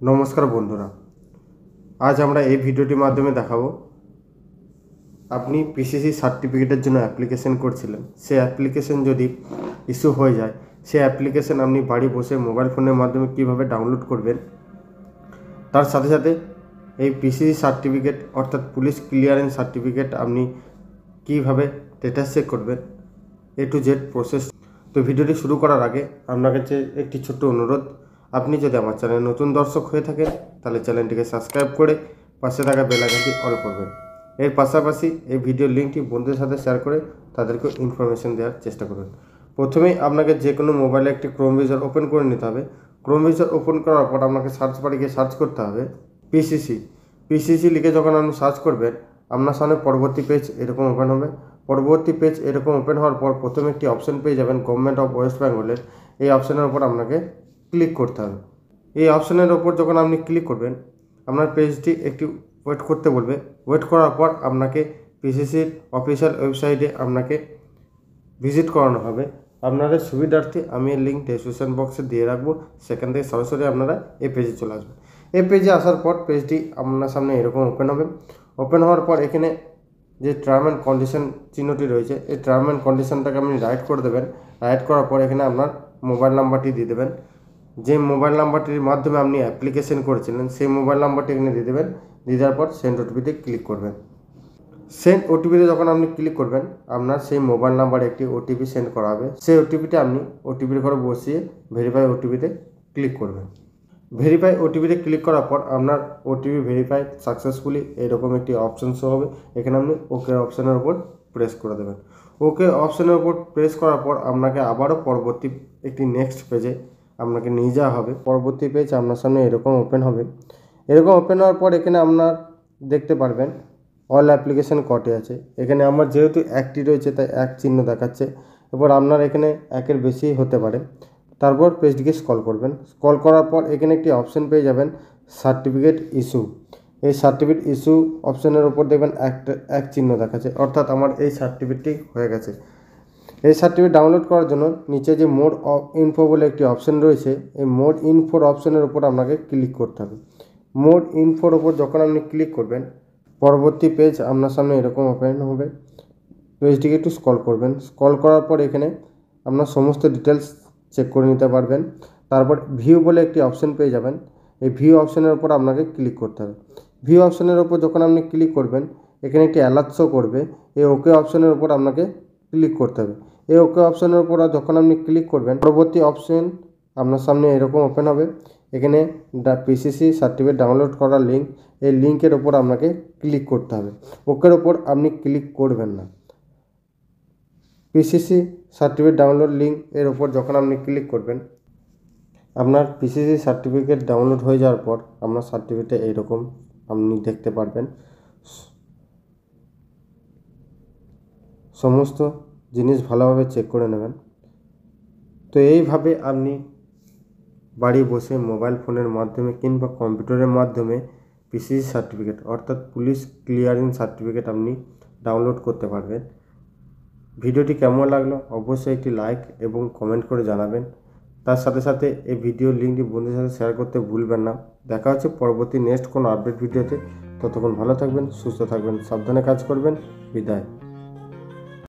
নমস্কার বন্ধুরা, আজ আমরা এই ভিডিওটির মাধ্যমে দেখাবো আপনি পিসিসি সার্টিফিকেটের জন্য অ্যাপ্লিকেশন করছিলেন। সেই অ্যাপ্লিকেশন যদি ইস্যু হয়ে যায়, সেই অ্যাপ্লিকেশন আপনি বাড়ি বসে মোবাইল ফোনের মাধ্যমে কীভাবে ডাউনলোড করবেন, তার সাথে সাথে এই পিসিসি সার্টিফিকেট অর্থাৎ পুলিশ ক্লিয়ারেন্স সার্টিফিকেট আপনি কীভাবে স্ট্যাটাস চেক করবেন, এ টু জেড প্রসেস। তো ভিডিওটি শুরু করার আগে আপনার কাছে একটি ছোট্ট অনুরোধ, আপনি যদি আমার চ্যানেলে নতুন দর্শক হয়ে থাকেন তাহলে চ্যানেলটিকে সাবস্ক্রাইব করে পাশে থাকা বেল আইকনটি অল করবেন। এর পাশাপাশি এই ভিডিওর লিঙ্কটি বন্ধুদের সাথে শেয়ার করে তাদেরকে ইনফরমেশন দেওয়ার চেষ্টা করবেন। প্রথমেই আপনাকে যে কোনো মোবাইলে একটি ক্রোম ব্রাউজার ওপেন করে নিতে হবে। ক্রোম ব্রাউজার ওপেন করার পর আপনাকে সার্চ বারে গিয়ে সার্চ করতে হবে পিসিসি লিখে যখন আপনি সার্চ করবেন, আপনার সামনে পরবর্তী পেজ এরকম ওপেন হবে। পরবর্তী পেজ এরকম ওপেন হওয়ার পর প্রথমে একটি অপশন পেয়ে যাবেন গভর্নমেন্ট অফ ওয়েস্ট বেঙ্গলের। এই অপশানের ওপর আপনাকে ক্লিক করতে হবে। এই অপশানের ওপর যখন আপনি ক্লিক করবেন, আপনার পেজটি একটি ওয়েট করতে বলবে। ওয়েট করার পর আপনাকে পিসিসির অফিসিয়াল ওয়েবসাইটে আপনাকে ভিজিট করানো হবে। আপনাদের সুবিধার্থে আমি এর লিঙ্ক ডেসক্রিপশন বক্সে দিয়ে রাখবো, সেখান থেকে সরাসরি আপনারা এই পেজে চলে আসবেন। এই পেজে আসার পর পেজটি আপনার সামনে এরকম ওপেন হবে। ওপেন হওয়ার পর এখানে যে টার্ম অ্যান্ড কন্ডিশন চিহ্নটি রয়েছে, এই টার্ম অ্যান্ড কন্ডিশনটাকে আপনি রাইট করে দেবেন। রাইট করার পর এখানে আপনার মোবাইল নাম্বারটি দিয়ে দেবেন। যে মোবাইল নাম্বারটির মাধ্যমে আপনি অ্যাপ্লিকেশন করেছিলেন সেই মোবাইল নাম্বারটি এখানে দিয়ে দেবেন। দিয়ে দেওয়ার পর সেন্ড ওটিপিতে ক্লিক করবেন। সেন্ড ওটিপিতে যখন আপনি ক্লিক করবেন, আপনার সেই মোবাইল নাম্বারে একটি ওটিপি সেন্ড করা হবে। সেই ওটিপিটা আপনি ওটিপির ঘরে বসিয়ে ভেরিফাই ওটিপিতে ক্লিক করবেন। ভেরিফাই ওটিপিতে ক্লিক করার পর আপনার ওটিপি ভেরিফাই সাকসেসফুলি এরকম একটি অপশন শো হবে। এখানে আপনি ওকে অপশানের উপর প্রেস করে দেবেন। ওকে অপশানের উপর প্রেস করার পর আপনাকে আবারও পরবর্তী একটি নেক্সট পেজে আপনাকে নিয়ে যাওয়া হবে। পরবর্তী পেজ আপনার সামনে এরকম ওপেন হবে। এরকম ওপেন হওয়ার পর এখানে আপনার দেখতে পারবেন অল অ্যাপ্লিকেশান কটে আছে। এখানে আমার যেহেতু একটি রয়েছে তাই এক চিহ্ন দেখাচ্ছে। এবার আপনার এখানে একের বেশি হতে পারে। তারপর পেজটিকে স্ক্রল করবেন। স্ক্রল করার পর এখানে একটি অপশান পেয়ে যাবেন সার্টিফিকেট ইস্যু। এই সার্টিফিকেট ইস্যু অপশানের উপর দেখবেন এক চিহ্ন দেখাচ্ছে, অর্থাৎ আমার এই সার্টিফিকেটটি হয়ে গেছে। এই সার্টিফিকেট ডাউনলোড করার জন্য নিচে যে মোড ইনফো বলে একটি অপশান রয়েছে, এই মোড ইনফোর অপশানের উপর আপনাকে ক্লিক করতে হবে। মোড ইনফোর উপর যখন আপনি ক্লিক করবেন, পরবর্তী পেজ আপনার সামনে এরকম ওপেন হবে। পেজটিকে একটু স্ক্রল করবেন। স্ক্রল করার পর এখানে আপনার সমস্ত ডিটেলস চেক করে নিতে পারবেন। তারপর ভিউ বলে একটি অপশান পেয়ে যাবেন। এই ভিউ অপশানের উপর আপনাকে ক্লিক করতে হবে। ভিউ অপশানের উপর যখন আপনি ক্লিক করবেন, এখানে একটি অ্যালার্ট শো করবে। এই ওকে অপশানের উপর আপনাকে ক্লিক করতে হবে। এই ওকে অপশানের উপর যখন আপনি ক্লিক করবেন, পরবর্তী অপশান আপনার সামনে এরকম ওপেন হবে। এখানে পিসিসি সার্টিফিকেট ডাউনলোড করার লিঙ্ক, এই লিঙ্কের ওপর আপনাকে ক্লিক করতে হবে। ওকের ওপর আপনি ক্লিক করবেন না। পিসিসি সার্টিফিকেট ডাউনলোড লিঙ্ক এর ওপর যখন আপনি ক্লিক করবেন, আপনার পিসিসি সার্টিফিকেট ডাউনলোড হয়ে যাওয়ার পর আপনার সার্টিফিকেটে এইরকম আপনি দেখতে পারবেন। সমস্ত জিনিস ভালোভাবে চেক করে নেবেন। তো এইভাবে আপনি বাড়ি বসে মোবাইল ফোনের মাধ্যমে কিংবা কম্পিউটারের মাধ্যমে পিসিসি সার্টিফিকেট অর্থাৎ পুলিশ ক্লিয়ারেন্স সার্টিফিকেট আপনি ডাউনলোড করতে পারবেন। ভিডিওটি কেমন লাগলো অবশ্যই একটি লাইক এবং কমেন্ট করে জানাবেন। তার সাথে সাথে এই ভিডিওর লিঙ্কটি বন্ধুদের সাথে শেয়ার করতে ভুলবেন না। দেখা হচ্ছে পরবর্তী নেক্সট কোনো আপডেট ভিডিওতে। ততক্ষণ ভালো থাকবেন, সুস্থ থাকবেন, সাবধানে কাজ করবেন। বিদায়।